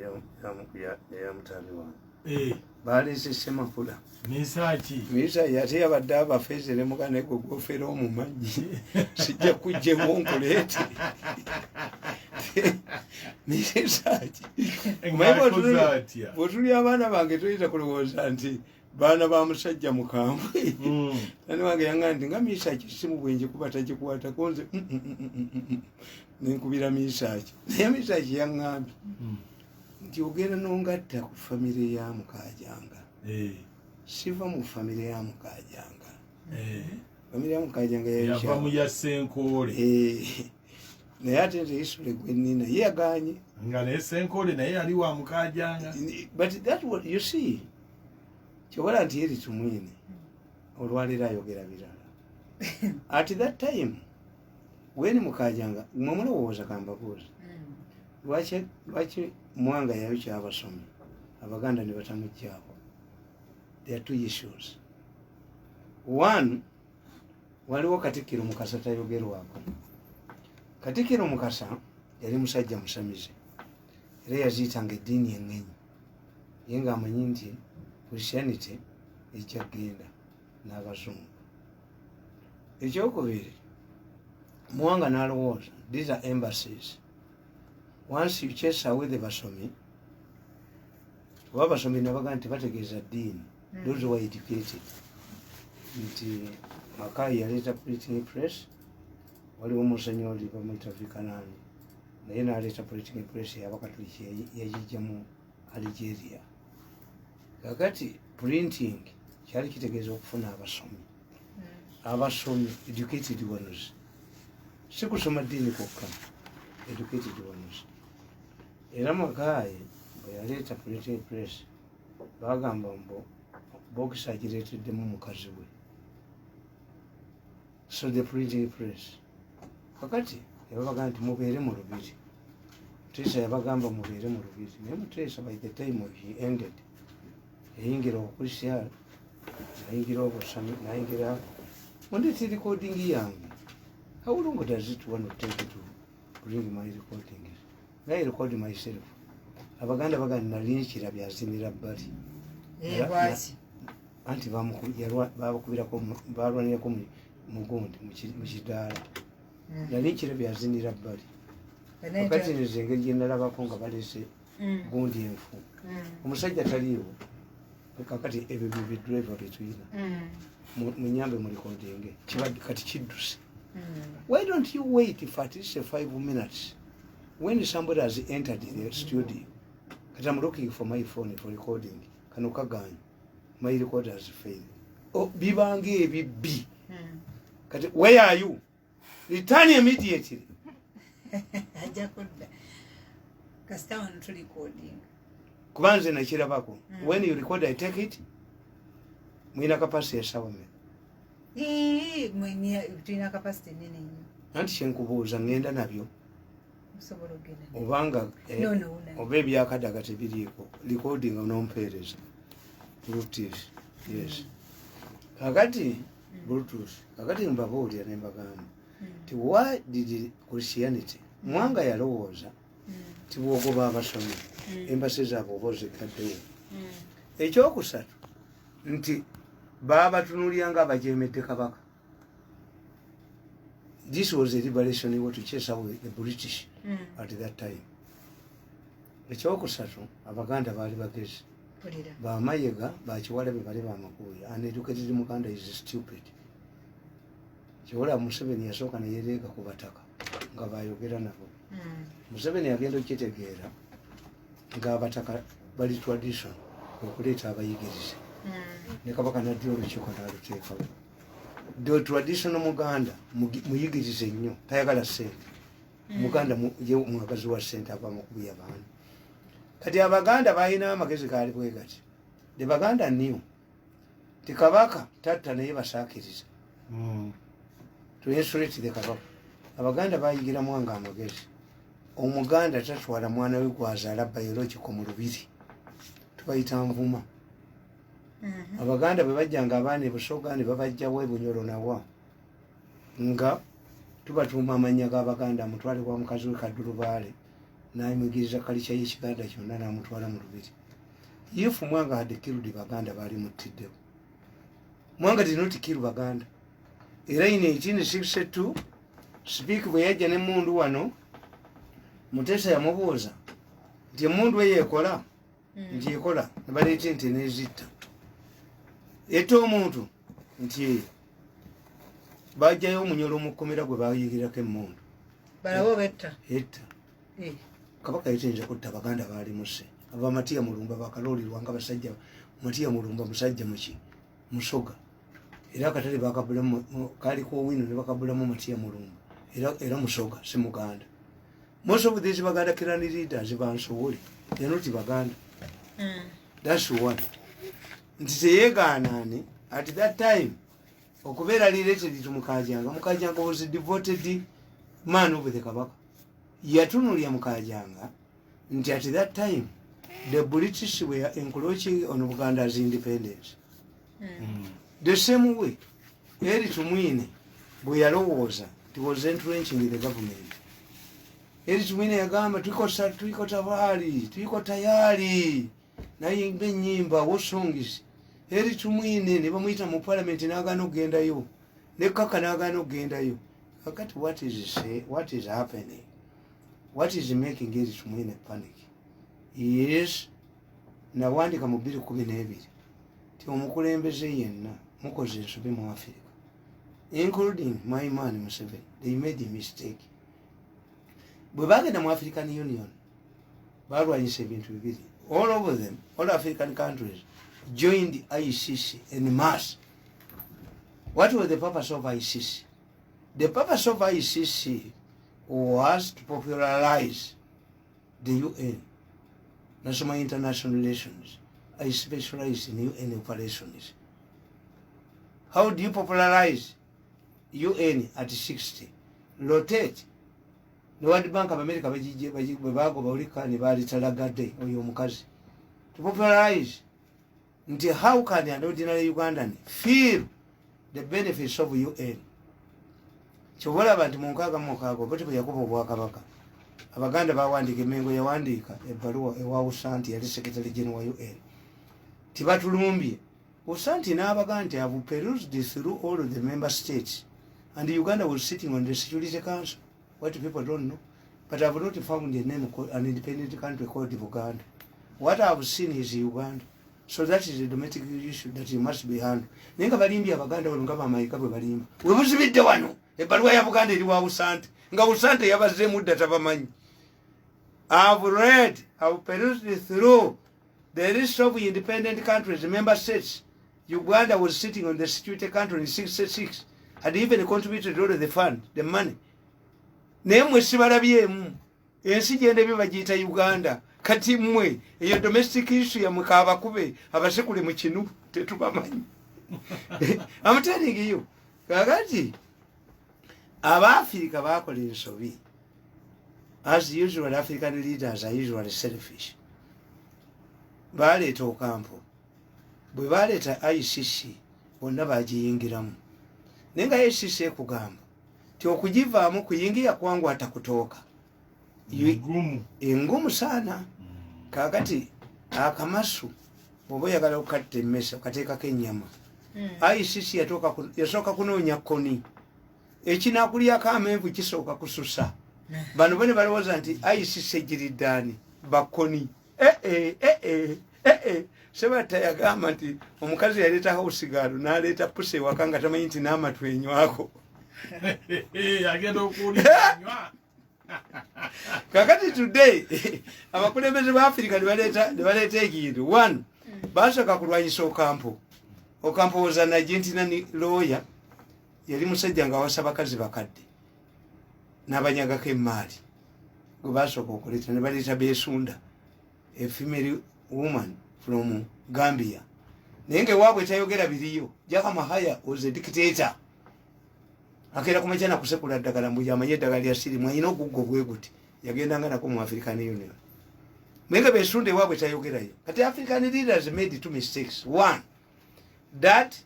ya mutani wange baleese Ssemakula Misaki ate yabadde abafeezere mugane gwe gwofera omumanyi sijja kujjemu onkuleete Misaki bwe tuli abaana bange toyita kulowooza nti baana ba musajja mukambwe ani wange yaŋŋamba nti nga Misaki simu bwenje kuba tagikwatako nze nenkubira Misaki naye Misaki yaŋŋambye nti ogenda n'ongatta ku famire ya Mukajanga siva mu famire ya Mukajanga famire ya Mukajanga yava mu ya Senkole naye ate nze Isule gwe nnina ye yaganye nga naye Senkole naye yali wa Mukajanga but that what you see kyobala nti yeri tumwine olwaleero ayogera birala at that time when Mukajanga mwemulowooza kambabuuza lwaki Mwanga yayo kyabasomi Abaganda ne batamujjaako. There are two issues. One, waliwo Katikkiro Mukasa tayogerwako. Katikkiro Mukasa yali musajja musamize era yaziyitanga eddiini eŋŋenyi ye ng'amanyi nti Christianity ejja kgenda n'Abazungu. Ekyokubiri, Mwanga n'alowooza these are embassies. Once you chase away the basomi, basomi nabaga nti bategeeza ddiini, those were educated. Nti Makai yaleeta printing press, waliwo Musenyoli bamuyita Vikanani, naye n'aleeta printing press y'Abakatoliki yagijja mu Algeria. Kakati printing kyali kitegeeza okufuna abasomi. Abasomi, educated ones. Si kusoma ddiini kwokka, educated ones. Era Makai bwe yaleeta printing press bagamba mbu Bokisa agireeteddemu mukazi we. So the printing press. Kakati yabaga nti mubeere mu lubiri. Muteesa yabagamba mubeere mu lubiri. Naye Muteesa by the time he ended yayingira obukristiyani, nayingira obusami, nayingira ondeeta recording yange. How long does it want to take to bring my recording? I record myself. Abaganda baganda nalinchira byazinira bbali. Bwaki. Anti babakubirako balwanirako mu gundi mu kidaala. Nalinchira byazinira bbali. Wakati nzenge gye nalabako nga baleese gundi enfu. Omusajja taliiwo. Kakati ebyo bye driver betwina. Munyambe mu recording. Kibadde kati kidduse. Why don't you wait for at least 5 minutes? When somebody has entered the studio, because I'm looking for my phone for recording, Kanukagan, my recorder has failed. Oh, Bibangi, B. Where are you? Return immediately. Kastawan to recording. Kwanze na Chirabako. When you record, I take it. Mwina capacity ya sawame. Mwina capacity nini? Anti shenkubuuza ngenda nabyo. Obanga oba ebyakadaga tebiriiko recording onompeereza Bluetooth. Yes. Kakati Bluetooth. Kakati mbabuulira ne mbagamba nti why did Christianity Mwanga yalowooza nti bw'ogoba abasomi embasi zaabwe oba ozikaddewo. Ekyokusatu nti baabatunuulira nga abajeemedde Kabaka. This was a liberation to chase away the British at that time. Ekyokusatu Abaganda baali bagezi. Bamayega bakiwalabe bali bamakuuya. Uneducated Muganda is stupid. Kiwala Museveni yasooka ne yereega ku bataka nga bayogera nabo. Museveni agenda okitegeera ng'abataka bali tradition okuleeta abayigirize. Ne Kabaka n'adda olukiiko n'aluteekawo. The traditional Muganda muyigirize nnyo tayagala ssente. Muganda ye mwagazi wa ssente ava mu kubuya baana. Kati Abaganda balina amagezi gaali bwe gati. The Baganda knew ti Kabaka tatta naye basaakiriza. To insulate the Kabaka. Abaganda bayigira Mwanga amagezi. Omuganda tatwala mwana we gwazaala biological mu lubiri. Tubayita nvuma. Abaganda bwe bajjanga abaana Busoga ne babajjawo e Bunyoro nawa nga tubatuuma amannya g'Abaganda mutwale kwa mukazi we Kaddulubaale n'ayimugiriza kalicha y'ekiganda kyonna n'amutwala mu lubiri. If Mwanga had killed Baganda bali mutiddewo. Mwanga did not kill Baganda. Era in 1862 Speak bwe yajja ne mundu wano Mutesa yamubuuza nti emundu eyo ekola nti ekola ne baleeta ente n'ezita. Etta omuntu nti bajjayo omunyolo mu kkomera gwe bayigirirako emmundu. Balawo betta. Etta. Kabaka yayinza kutta Baganda baali muse. Aba Matiya Mulumba bakaloolirwa nga basajja. Matiya Mulumba musajja muki Musoga. Era akatale bakabulamu kaliko Owino ne bakabulamu Matiya Mulumba. Era Musoga si Muganda. Most of these Baganda Kirani leaders bansowole. They're not Baganda. That's one. Nti teyeegaanaani at that time okubeera related to Mukajanga. Mukajanga was a devoted man of the Kabaka. Yatunulya Mukajanga nti at that time the British were encroaching on Uganda's independence. The same way Eri Tumwine bwe yalowooza it was entrenching the government. Eri Tumwine yagamba tuliko tayari nayimba ennyimba wosongis. Eri Tumwine ne bamuyita mu parliament n'agaana okugendayo ne Kaka n'agaana okugendayo. Kakati what is happening? What is making Eri Tumwine panic? Yes, nawandika mu 212 ti omukulembeze yenna mukoze ensobi mu Africa, including my man Museveni. They made a mistake. Bwe bagenda mu African Union balwanyisa ebintu bibiri. All of them, all African countries joined ICC en masse. What was the purpose of ICC? The purpose of ICC was to popularize the UN, National International Relations. I specialize in UN operations. How do you popularize UN at 60? Rotate. The World Bank of America to popularize. Until how can an ordinary Ugandan feel the benefits of UN? Chobola abantu munkaga mukago bati yakubo bwakabaka. Abaganda bawandika emengo yawandika ebbaluwa ewa Usanti yali Secretary General wa UN. Tibatulumbye. Usanti n'abaganda have perused through all of the member states, and Uganda was sitting on the Security Council. What people don't know, but I've not found a name an independent country called Uganda. What I've seen is Uganda. So that is a domestic issue that you must be handled. Nenga balimbi abaganda olungaba amayika bwe balimba. Webuzibidde wano ebbaluwa ya Buganda eri wa Usanti. Nga Usanti yabaze mudda tabamanyi. I've read, I've perused through the list of independent countries, member states. Uganda was sitting on the Security Council in 66, had even contributed all of the fund, the money. Nemwe sibalabyemu. Ensi gende bibagiyita Uganda. Kati mmwe eyo domestic issue ya mukaba kube abasekule mu kinu tetubamanyi. I'm telling you. Kakati Aba-Africa bakola ensobi. As usual, African leaders are usually selfish. Baleeta Ocampo. Bwe baleeta ICC bonna bagiyingiramu. Naye nga ICC ekugamba ti okugivaamu kuyingira kwangu atakutooka. Engumu sana. Kakati akamasu bw'oba oyagala okukatta emmese okateekako ennyama. ICC yasooka kunoonya kkoni. Ekinaakulyako amenvu kisooka kususa. Bano bane balowooza nti ICC egiriddaani bakoni. Sebatta yagamba nti omukazi yaleeta hausigalo n'aleeta pusi ewaka nga tamanyi nti n'amatu enywako. Agenda okulinywa. Kakati today abakulembeze ba Africa ne baleeta ekintu. One, basooka kulwanyisa Ocampo. Ocampo was an Argentinian lawyer. Yali musajja nga awasa bakazi bakadde n'abanyagako emmaali. Gwe basooka okuleeta ne baleeta Beesunda, a female woman from Gambia. Naye ng'ewaabwe tayogera biriyo. Jaka Mahaya was a dictator. Akeera kumakya nakusekula ddagala mbu yamanye eddagala lya sirimu alina oguggo bwe guti. Yagendanga nako mu African Union. Naye nga Beesunda ewaabwe tayogerayo. Kati African leaders made two mistakes. One, that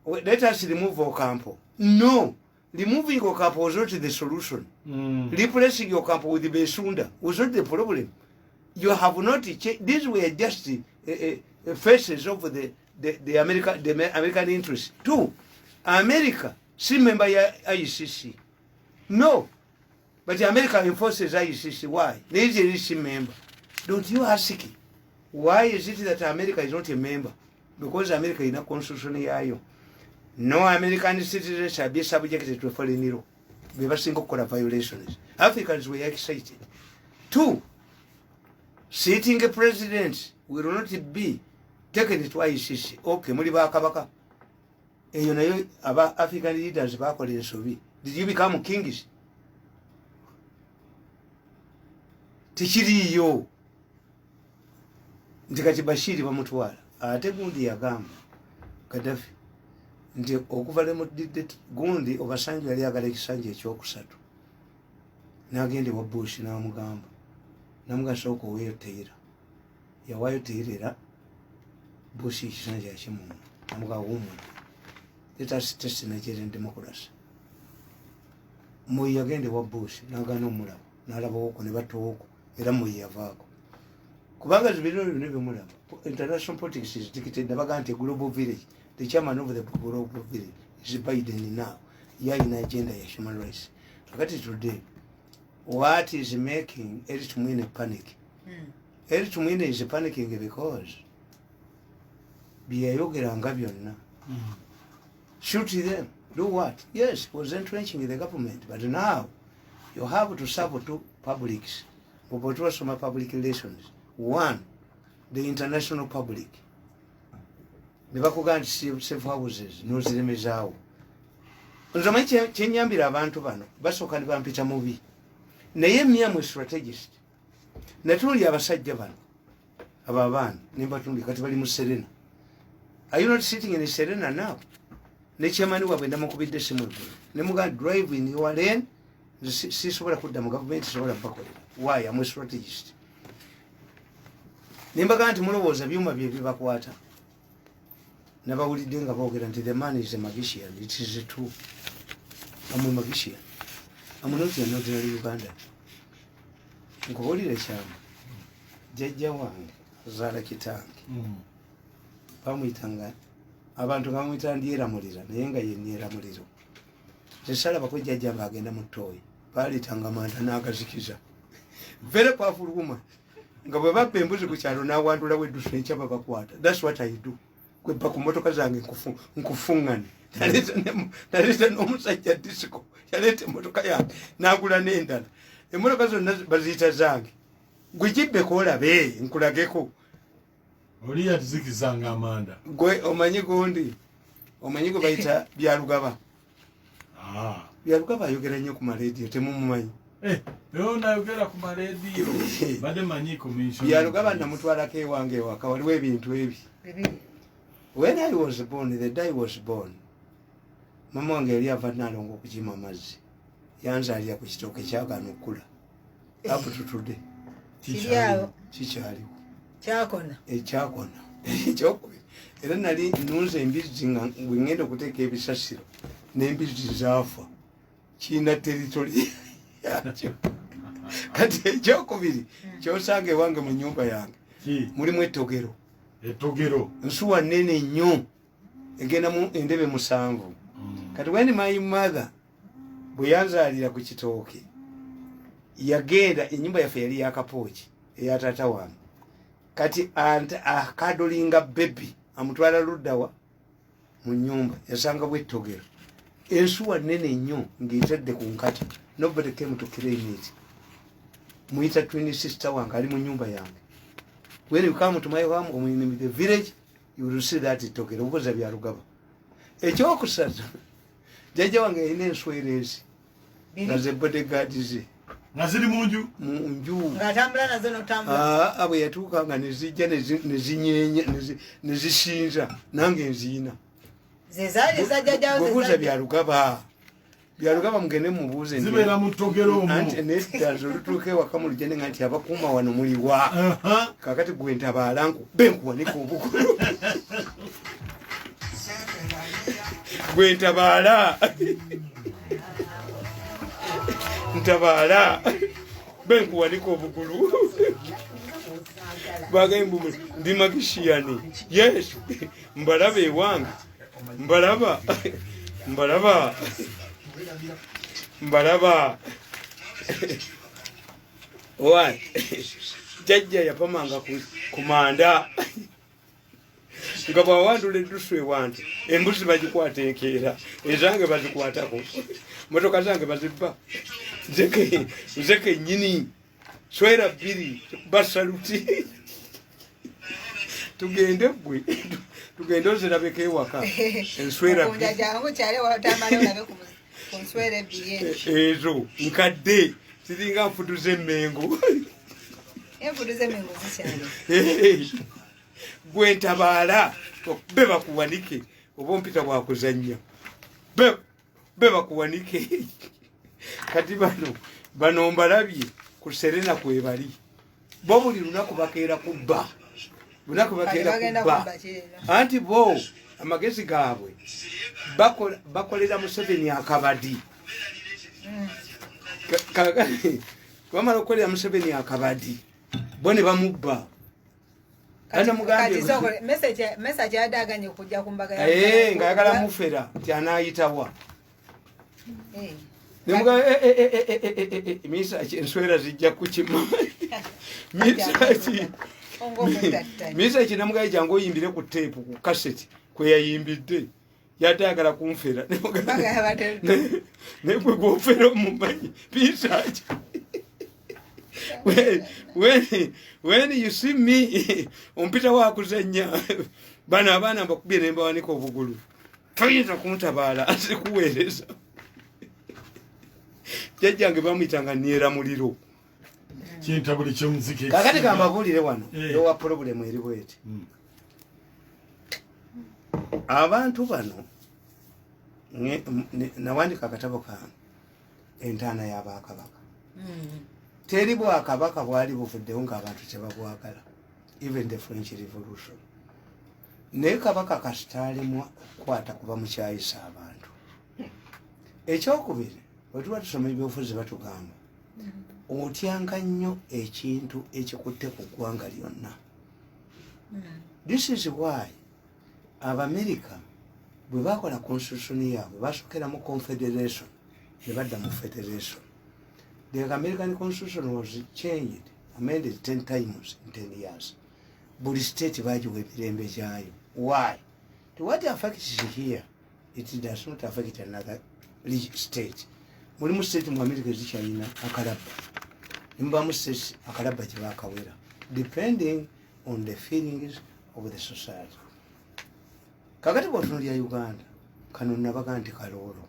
let us remove Ocampo. No, Removing your camp was not the solution. Replacing your camp with Besunda was not the problem. You have not changed. These were just faces of the American interest. 2, America, si member ya ICC. No. But America enforces ICC. Why? Nigeria is a member. Don't you ask why is it that America is not a member? Because America is not constitutional. No American citizens shall be subjected to foreign law. We were single violations. Africans were excited. 2, sitting president will not be taken to ICC. Okay, Muliba Kabaka. And you know about African leaders back in Soviet. Did you become kings? Tichiri yo. Ndikati Bashiri bamutwala. Ate gundi yagamba Gaddafi nti okuva mu gundi Obasanjo yali agala ekisanja ekyokusatu. Nagende wa Bush n'amugamba. Namugasa okuweyoteera. Yawayoteerera Bush ekisanja kimu. Namuga woman. Let us test Nigerian democracy. Moi yagende wa Bush n'agana omulabo. N'alaba okwo ne batooko era Moi yavaako. Kubanga zibiro nebyo mulaba. International politics is dictated nabagante global village. The chairman of the global village is Biden now. Yeah, in agenda ya human rights. Kakati today, what is making Eric Tumwine panic? Eric Tumwine is panicking because biyayogera byonna. Shoot them. Do what? Yes, was entrenching the government, but now you have to serve two publics. Some public relations. 1, the international public. Nebakuga nti safe houses noziremezaawo. Nzoma kyenyambira abantu bano basooka ne bampita mubi. Naye myamwe strategist. Natuli abasajja bano. Abaana nembatuli kati bali mu Serena. Are you not sitting in Serena now? Ne chairman wabwe ndamukubidde simu. Ne muga drive in your lane. Sisobola kudda mu government sobola bakolera. Why? I'm a strategist. Nimbaga nti mulowooza byuma bye bibakwata. Nabawulidde nga boogera nti the man is a magician. It is true. I'm a magician. I'm not an ordinary Uganda. Nkubuulire kyama. Jjajja wange zaala kitange. Bamuyitanga abantu bamuyita ndyeramulira naye nga ye nyeramuliro. Tesalaba ko jjajja ng'agenda mu ttooyi. Baalitanga manda n'agazikiza. Very powerful woman. Nga bwe babba embuzi ku kyalo n'awandula weddusu ekyaba bakwata. That's what I do. Kwebba ku mmotoka zange nkufuŋŋane. Naleeta n'omusajja disiko. Yaleeta emmotoka yange n'agula n'endala. Emmotoka zonna baziyita zange. Gwe gibbeko olabe nkulageko. Oli yatuzikizanga amanda. Gwe omanyi gundi. Omanyi gwe bayita Byalugaba. Byalugaba ayogera nnyo ku maleediyo temumumanyi. Leo nayogera ku maleediyo. Bade manyi commission. Byalugaba namutwalako ewange ewaka waliwo ebintu ebi. When I was born, the day was born. Mama wange yali ava nalongo okukima amazzi. Yanzaalira ku kitooke kyagaana okula. Up to today. Kikyaliwo. Kyakona. Ekyakona. Ekyokubiri. Era nali nunze embizzi nga bwe ngenda okuteeka ebisasiro n'embizzi zaafa. Kiina territory yakyo. Kati ekyokubiri kyosanga ewange mu nnyumba yange. Mulimu ettogero. Ettogero. Nsuwa nnene nnyo. Egenda mu endebe 7. Kati when my mother bwe yanzaalira ku kitooke yagenda ennyumba yaffe yali yakapooki eya taata wange. Kati akadolinga baby amutwala luddawa mu nnyumba yasanga bwettogero. Ensuwa nnene nnyo ng'etadde ku nkata. Nobody came to claim it. Muyita twin sister wange ali mu nnyumba yange. When you come to my home or in the village, you will see that ettogero obuza Byalugaba. Ekyokusatu jjajja wange yalina enswereezi nga ze bodyguard ze. Nga ziri mu nju? Mu nju. Ng'atambula nazo n'otambula. Bwe yatuuka nga ne zijja ne zinyeenya ne zisinza nange nziina. Ze zaali eza jjajjawo buuza Byalugaba. Byalugaba mugende mubuuze nti zibeera mu ttogero omwo. Anti neddazo olutuuka ewaka mu lugende nga nti abakuuma wano muliwa. Kaakati gwe ntabaala nkubbe nkuwanika obukulu. Gwe ntabaala. ntabaala benkuwanika obugulu bagembu ndi magician. Yes, mbalaba ewange, mbalaba owa jajja yapamanga ku manda nga bwawandula eddusu ewange embuzi bagikwata enkeera ezange bazikwatako motoka zange bazibba nzeke nyini swera bbiri basaluti tugende gwe tugende ozirabeko ewaka enswera ezo nkadde ziringa nfutuza emmengo gwe ntabaala be bakuwanike oba ompita bwakuzannya be bakuwanike kati bano mbalabye ku Serena kwebali bo buli lunaku bakeera kubba anti bo amagezi gaabwe bakolera Museveni akabadi bamala okukolera Museveni akabadi bo ne bamubba ngayagala mufera nti anaayitawa enswera zijja kukima misa ki namugaye jangu oyimbire ku teepu ku kaseti kweyayimbidde yatayagala kunfera negwe gwofera omumanyi misa ki when you see me ompita wakuzanya bano abaana mbakubye nembawanika obugulu toyinza kumutabaala azikuweereza jajjange bamuyitanga niera muliro kintabuli kyomuziki kakati kambabuulire wano ewa problemu eri bweti abantu bano nawandika akatabo kange entaana y'abakabaka teri bwakabaka bwali buvuddewo ng'abantu tebabwagala even the French Revolution naye kabaka kasitaalimu kwata kuba mukyayisa abantu. Ekyokubiri bwe tuba tusoma ebyobufuzi batugamba otyanga nnyo ekintu ekikutte ku ggwanga lyonna. This is why Abamerica bwe bakola constitution yaabwe basokera mu confederation ne badda mu federation. The American constitution was changed, amended 10 times in 10 years. Buli state bagiwa emirembe gyayo. Why? To what affects here, it does not affect another state. Mulimu state mu America zikyalina akalabba. Nimbamu state akalabba gye baakawera, depending on the feelings of the society. Kakati bw'otunuulira Uganda, kano nabaga nti kaloolo.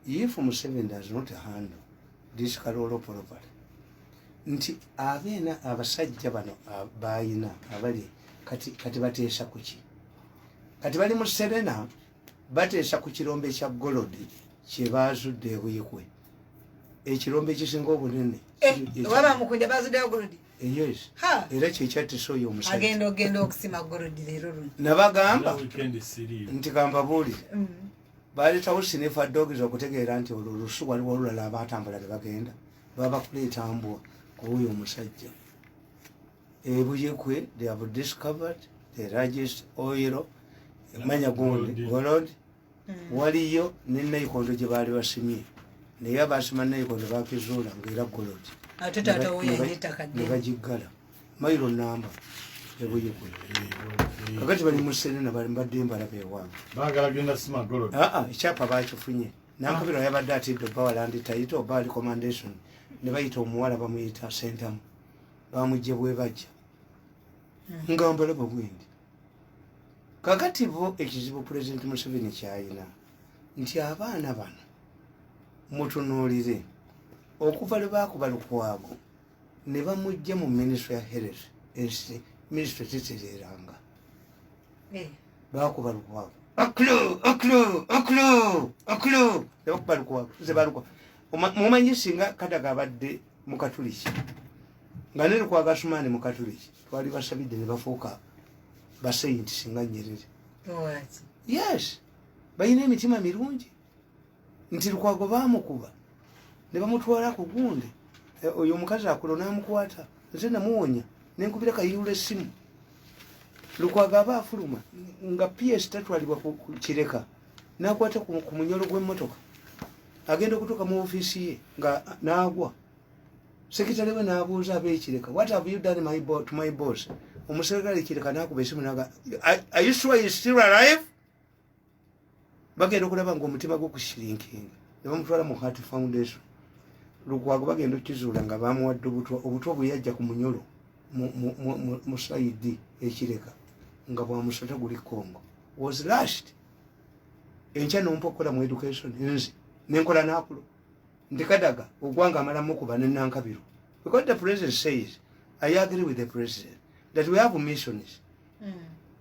If Museveni does not handle this kaloolo properly, nti abeena abasajja bano bayina abali kati bateesa ku ki? Kati bali mu Serena bateesa ku kirombe kya Golodi kye baazudde ebuyikwe. Ekirombe ekisinga obunene. Waba mukunda baazuddeyo Golodi? Yes. Era kyekyatisa oyo omusajja. Agenda okusima Golodi leero luno. Nabagamba nti kambabuulire. Baleetawo sinifa dogs okutegeera nti olusu waliwo olulala abatambula ne bagenda. Baba kuleeta mbwa kuoyo omusajja. Ebuyikwe, they have discovered the largest oil manya gold waliyo ne Nayikondo gye baali basimye naye abasima Nayikondo bakizuula ng'era gold ne bagiggala mayiro namba ebuyikwe. Kakati bali mu Serena bali mbadde mbalaba ewange ekyapa bakifunye nankabiro yabadde atidde Bawalandi Taito Bali Commendation ne bayita omuwala bamuyita Sentamu bamugye bwe bajja nga mbalaba bwendi. Kakati bo ekizibu President Museveni kyayina nti abaana bano mutunuulire okuva lwe baakuba Lukwago ne bamujja mu Ministry ya Health ensi Ministry tetereeranga baakuba Lukwago aklo ne bakuba Lukwago ze balukwago. Mumanyi singa Kadaga abadde mu Katuliki nga ne Lukwago Asumaani mu Katuliki twali basabidde ne bafuuka basayinti singa Nyerere. Yes, bayina emitima mirungi nti Lukwago baamukuba ne bamutwala ku gundi oyo omukazi akulo namukwata nze namuwonya nenkubira kayirula essimu Lukwago aba afuluma nga PS tatwalibwa ku kireka nakwata ku munyolo gw'emmotoka agenda okutuuka mu ofiisi ye nga naagwa sekitale we naabuuza ab'ekireka what have you done to my boss omuserikale kireka naakuba essimu naga are you sure he's still alive bagenda okulaba ng'omutima gwo kushrinkinga ne bamutwala mu Heart Foundation Lukwago bagenda okukizuula nga bamuwadde obutwa bwe yajja ku munyolo mu saidi ekireka nga bwamusota guli Congo was rushed enkya nompokola mu education nzi nenkola nakulo ndikadaga ogwanga amalamu kuba nenankabiru because the president says I agree with the president that we have missions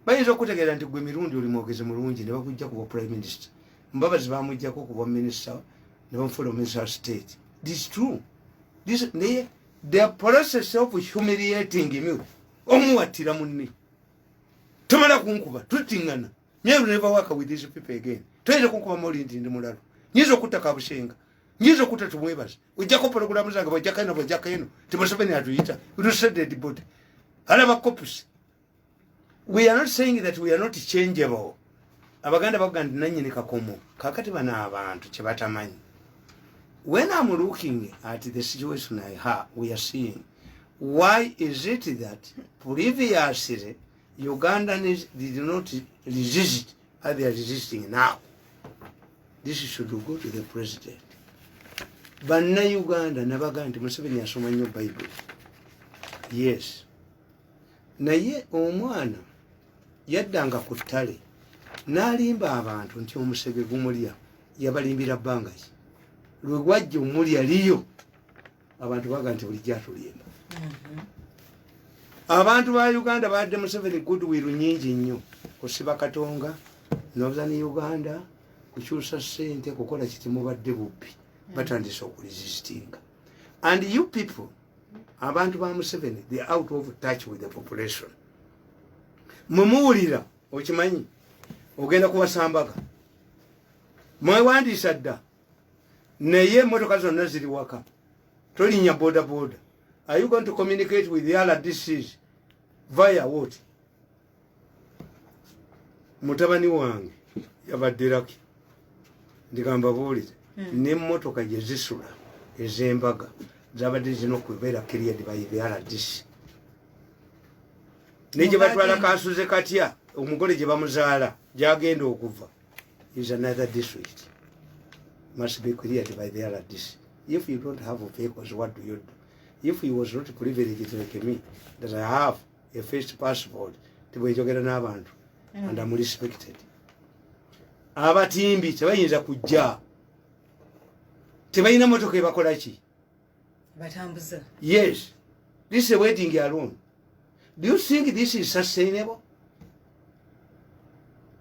bayinza okutegeera nti gwe mirundi oli mwogezi mulungi ne bakujja kuba prime minister mbabazi bamujjako kuba minister ne bamufula minister of state this is true the process of humiliating him omuwattira munne tomala kunkuba tutingana never never work with these people again toyinza kunkuba molindi ndi mulalo nyiza okutaka bushenga nyiza okutta tumwebaza ojjako programu zange bwajjaka eno timuseveni atuyita resetted body alaba copies we are not saying that we are not changeable abaganda baganda nanyini kakomo kakati bana abantu kyebatamanyi when I'm looking at the situation we are seeing why is it that previously Ugandans did not resist as they are resisting now? This should go to the president. Banna Uganda nabaganda Museveni asoma nnyo Bible. Yes. Naye omwana yaddanga ku ttale n'alimba abantu nti omusege gumulya yabalimbira bbanga ki lwe gwajja omulya liyo abantu baga nti bulijjo atulimba. Abantu ba Uganda badde Museveni goodwill nyingi nnyo kusiba Katonga Northern Uganda kukyusa ssente kukola kiti mubadde bubbi batandise okuresistinga and you people abantu ba Museveni they are out of touch with the population mumuwulira okimanyi ogenda kubasambaga mwewandiisa dda naye emmotoka zonna ziri waka tolinnya boda boda. Are you going to communicate with the other DCs via what? Mutabani wange yabadde laki ndigamba buulire n'emmotoka gye zisula ez'embaga zabadde zina okubeera cleared by the RDC ne gye batwala kasuze katya omugole gye bamuzaala gyagenda okuva is another district must be cleared by the RDC. If you don't have vehicles, what do you do? If he was not privileged like me, that I have a first passport, and I'm respected. Abatimbi tebayinza kujja. Tebayina motoka ebakola ki? Batambuza. Yes. This is waiting alone. Do you think this is sustainable?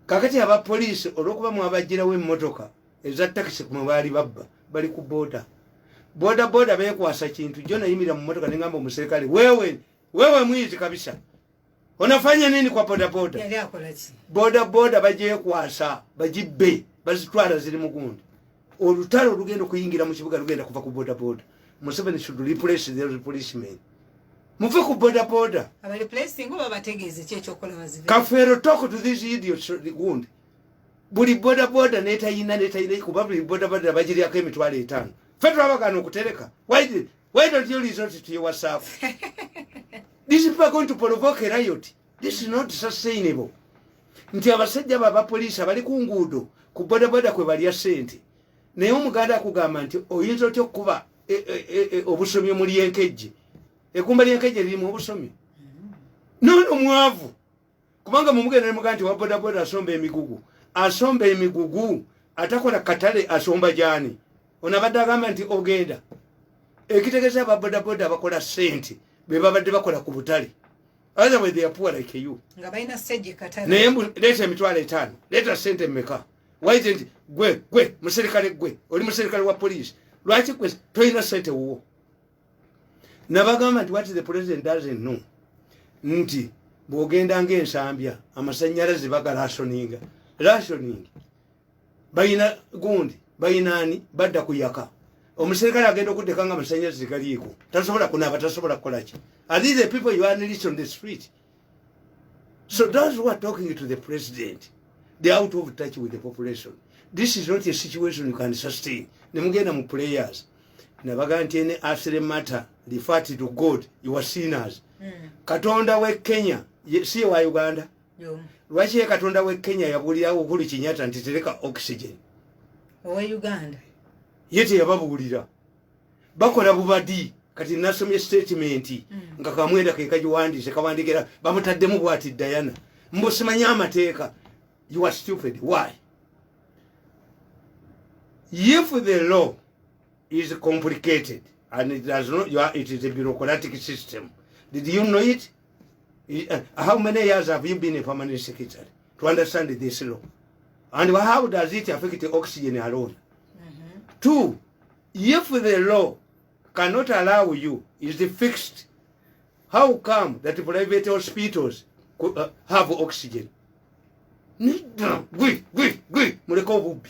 Kakati aba police olwokuba mwabajjirawo emmotoka eza taxi kumwe baali babba bali ku boda. Boda boda bekwasa kintu jona yimira mu motoka ningamba omuserikale wewe mwizi kabisa onafanya nini kwa boda boda yali akola ki boda boda baje kwasa bajibbe bazitwala ziri mugundi olutalo olugendo kuyingira mu kibuga lugenda kuva ku boda boda Museveni should replace the policemen muve ku boda boda aba replacing ngo babategeze kyecho kola bazive kafero talk to these idiots gundi buli boda boda netayina kuba buli boda boda bajiri yako emitwalo 5 Federal abagano kutereka. Why don't you resort to your WhatsApp? These people are going to provoke a riot. This is not sustainable. Nti abasajja baba police abali ku nguudo ku boda boda kwe bali asente. Naye omuganda akugamba nti oyinza otyo kuba obusomi muri enkejje. Ekumbali enkejje liri mu obusomi. No mwavu. Kubanga mumugenda muganda nti wa boda boda asomba emigugu. Asomba emigugu atakola katale asomba jani. Onabadde agamba nti ogenda ekitegeeza ababoda boda bakola sente be babadde bakola ku butale otherwise they are poor like you nga balina stage katale naye leeta emitwalo 5 leeta sente mmeka waize gwe muserikale gwe oli muserikale wa police lwaki gwe toyina sente wuwo nabagamba nti what the president doesn't know nti bwogenda ng'ensambya amasannyalaze bagala rationing bayina gundi bayinani badda kuyaka omuserikale agenda okuddeka nga amasannyalaze galiiko tasobola kunaaba tasobola kukola ki. Are these the people you unleash on the street? So those who are talking to the president, they are out of touch with the population. This is not a situation you can sustain. Nemugenda mu prayers nabaga nti ene after matter refer to God, you are sinners. Katonda we Kenya si wa Uganda. Lwaki katonda we Kenya yabulira Uhuru Kenyatta nti tereka oxygen wa Uganda yete yababulira bakola bubadi kati nasomye statement nga kamwenda ke kajiwandise kawandikira bamutaddemu bwati Diana mbosimanya amateeka. You are stupid. Why? If the law is complicated and it does not, it is a bureaucratic system. Did you know it? How many years have you been a permanent secretary to understand this law? And how does it affect the oxygen alone? Two, if the law cannot allow you, is fixed, how come that private hospitals have oxygen? Muleko bubi.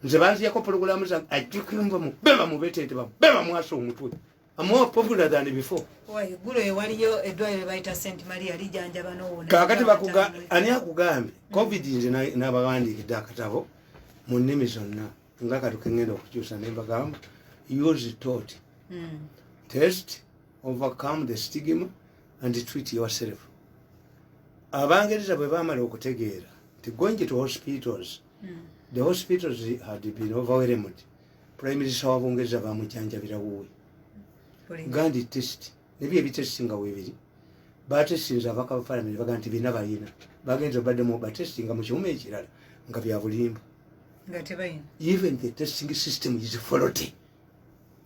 Nze banziyako programu zange ajjukirumba mu beba mu betete beba mwaso omutwe. I'm more popular than before. Why gulo ewaliyo edwayo baita St Maria lijanja bano. Kakati bakuga ani akugambe COVID nze n'abawandikidde akatabo mu nnimi zonna nga katukengenda okukyusa ne mbagamba use taught. Test, overcome the stigma and treat yourself. Abangereza bwe bamala okutegeera nti going to hospitals, the hospitals had been overwhelmed. Prime Minister wa Bungereza bamujanjabira wuwe. Gandhi test nebyo ebitestinga webiri batestinza abaka parliament baga nti bina bayina bagenza badde mu batestinga mu kimume ekirala nga bya bulimba nga tebayina. Even the testing system is faulty.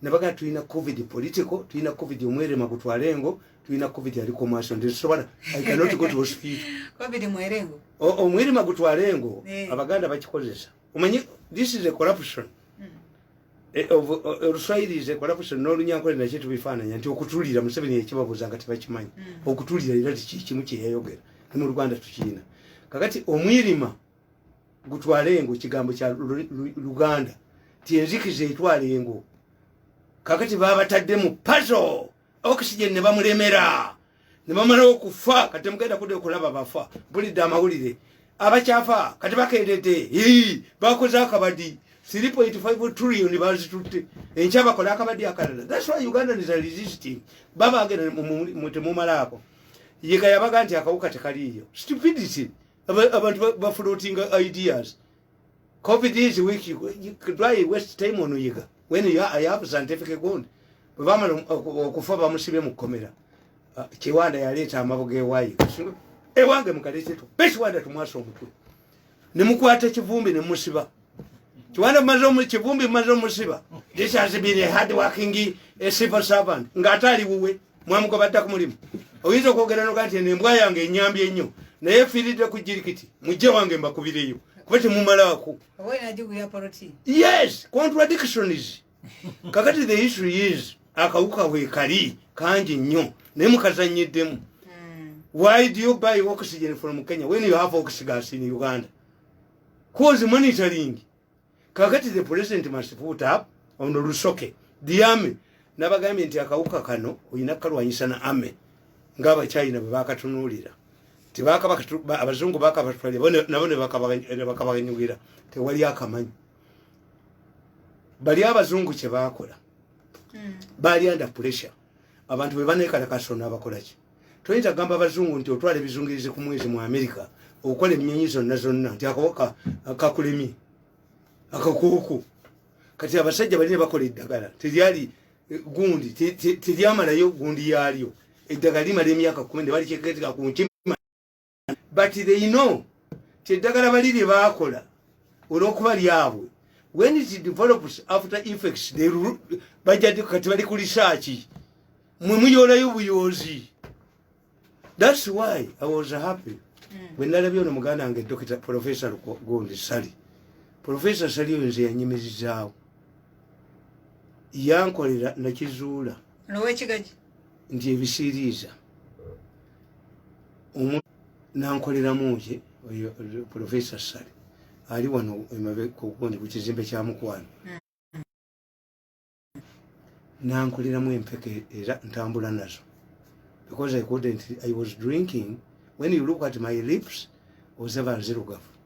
Nabaga tulina COVID political, tulina COVID omwerema gutwalengo, tulina COVID ali commercial. I cannot go to hospital. COVID mwerengo. Omwerema gutwalengo abaganda bakikozesa. Umanyi this is a corruption. Oluswayiri is a corruption n'olunyankole nakyo tubifaananya nti okutulira Museveni ekibabuuza nga tebakimanyi. Okutulira era kimu kye yayogera ne mu Luganda tukirina. Kakati omwirima gutwalengo kigambo kya Luganda ti enzikiza etwalengo. Kakati babatadde mu puzzle oxygen ne bamulemera ne bamala okufa kati mugenda kudde okulaba bafa bulidde amawulire abakyafa kati bakedede bakoze akabadi 3.5 trillion bazitutte enkya bakola akabadi akalala. That's why Uganda is resisting. Baba agenda mutemumalako yeka yabaga nti akawuka tekaliyo. Stupidity. Abantu bafloating ideas. COVID is weak. You could waste time on yiga when you have scientific ground. Bamala okufa bamusibe mu komera. Kiwanda yaleeta amabuge wayi. Ewange mukaleteto. Besiwanda tumwaso omutwe. Ne mukwata kivumbi ne musiba. Kiwanda mazo kivumbi mazo musiba. This has been a hard working a civil servant. Ngatali wuwe mwamuko batta ku mulimu. Oyinza okwogera no kati embwa yange enyambye ennyo. Naye firidde ku jirikiti. Mujje wange mbakubireyo. Kubati mumalako. Owe najibu ya politi. Yes, contradiction is. Kakati the issue is akawuka we kali kanji nnyo ne mukazanyiddemu. Why do you buy oxygen from Kenya when you have oxygen gas in Uganda? Cause monitoring. Kakati the president must put up on the Rusoke, the army. Nabagambye nti akawuka kano oyina kalwanyisa na army ngaba China bakatunulira. Tibaka abazungu bakabatwalira nabone bakabanyugira tewali akamanyi. Bali abazungu kye bakola bali under pressure. Abantu bwe banekala kasona abakola ki. Toyinza gamba abazungu nti otwale bizungirize ku mwezi mu America okola emnyonyizo nazonna nti akawuka akakulemi akakuku. Kati abasajja bali ne bakola eddagala teryali gundi teryamalayo gundi yalyo eddagala limala emyaka 10 bali kyeketika ku ntima. But they know teddagala bali lye bakola olw'okuba lyabwe. When it develops after effects, they bajja kati bali ku research mwe muyolayo buyozi. That's why I was happy when nalabye ono muganda wange Dr. Professor Gondi Sali. Professor Sali nze yanyimizizaawo yankolera nakizuula nowekigaji nti ebisiriiza nankolera mungi oyo Professor Sali ali wano emabe ku kizimbe kya Mukwano. nankuliramu empeke era ntambula nazo because I was drinking. When you look at my lips ozeba nzirugavu